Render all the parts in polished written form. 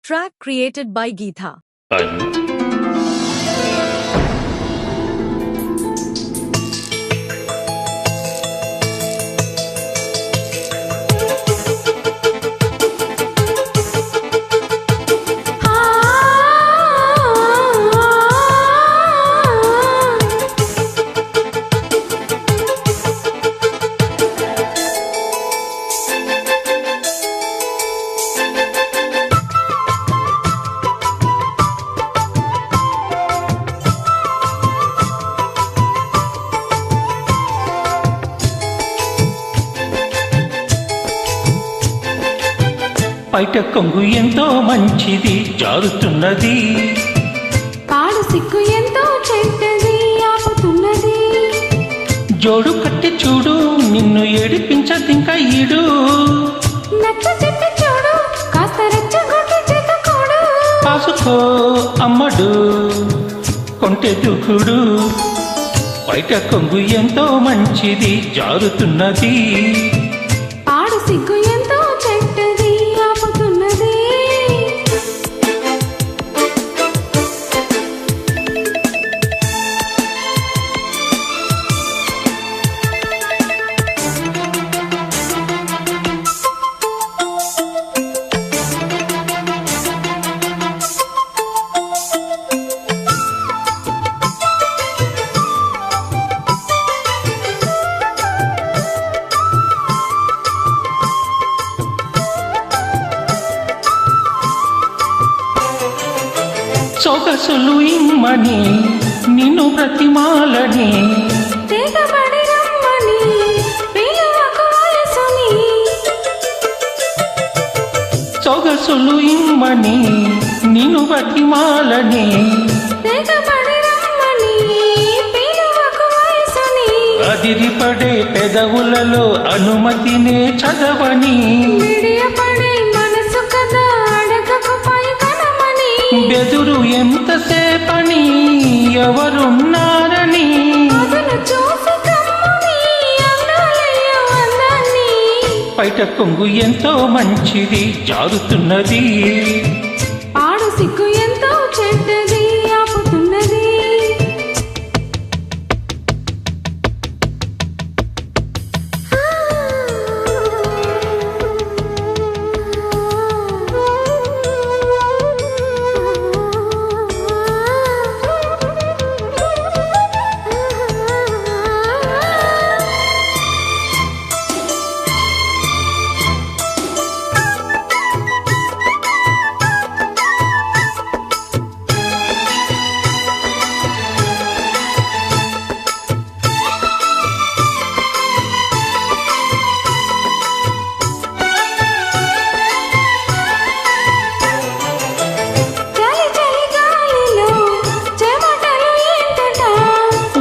Track created by Geetha. బయట కొంగు ఎంతో మంచిది జారుతున్నది, పాడు సిగ్గు ఎంతో చెడ్డది ఆపుతున్నది. జోడు కట్టి చూడు నిన్ను ఏడిపించదింకా ఈడు, నచ్చ చెప్పి చూడు కాస్త రెచ్చగొట్టి చేతకోడు. కాసుకో అమ్మడు కొంటె దుకుడు, బయట కొంగు ఎంతో మంచిది జారుతున్నది, పాడు సిగ్గు ఎంతో చెడ్డది ఆపుతున్నది. సొగసులు ఇమ్మని నిన్ను బ్రతిమాలని, తెగబడి రమ్మని పిలువకు వయసుని. సొగసులు ఇమ్మని నిన్ను బ్రతిమాలని, తెగబడి రమ్మని పిలువకు వయసుని. అదిరిపడే పెదవులలో అనుమతినే చదవని, విడియపడే మనసు కదా అడగకు పై కనమని. బెదురు ఎంతసేపని ఎవరున్నారని, అతను చూసి కమ్మని అన్నాలయ్యో అందాన్ని. బయట కొంగు ఎంతో మంచిది జారుతున్నది, పాడు సిగ్గు ఎంతో చెడ్డది ఆపుతున్నది.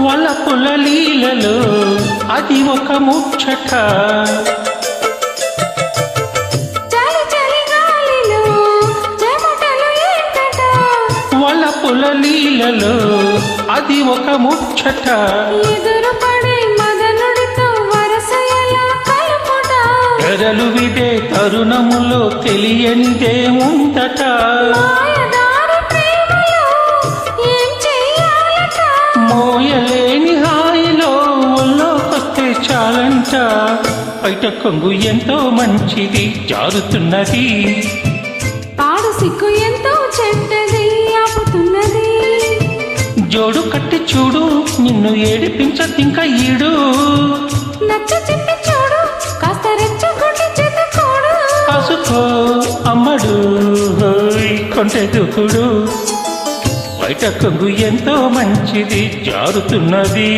వలపుల లీలలో అది ఒక ముచ్చట, వలపుల లీలలో అది ఒక ముచ్చట. ఎదురుపడే మదనుడితో వరస ఎలా కలుపుట. ఎరలు విడే తరుణములో తెలియనిదే ఉందట, మాయదారి ప్రేమలో ఏం చెయ్యాలట. మోయలేని హాయిలో ఒళ్ళోకొస్తే చాలంట, బయట కొంగు ఎంతో మంచిది జారుతున్నది, పాడు సిగ్గు ఎంతో చెడ్డది ఆపుతున్నది. జోడు కట్టి చూడు నిన్ను ఏడిపించదింకా ఈడు, నచ్చ చెప్పి చూడు కాస్త రెచ్చగొట్టి చేతకోడు. కాసుకో అమ్మడు కొంటె దుకుడు, బయట కొంగు ఎంతో మంచిది జారుతున్నది.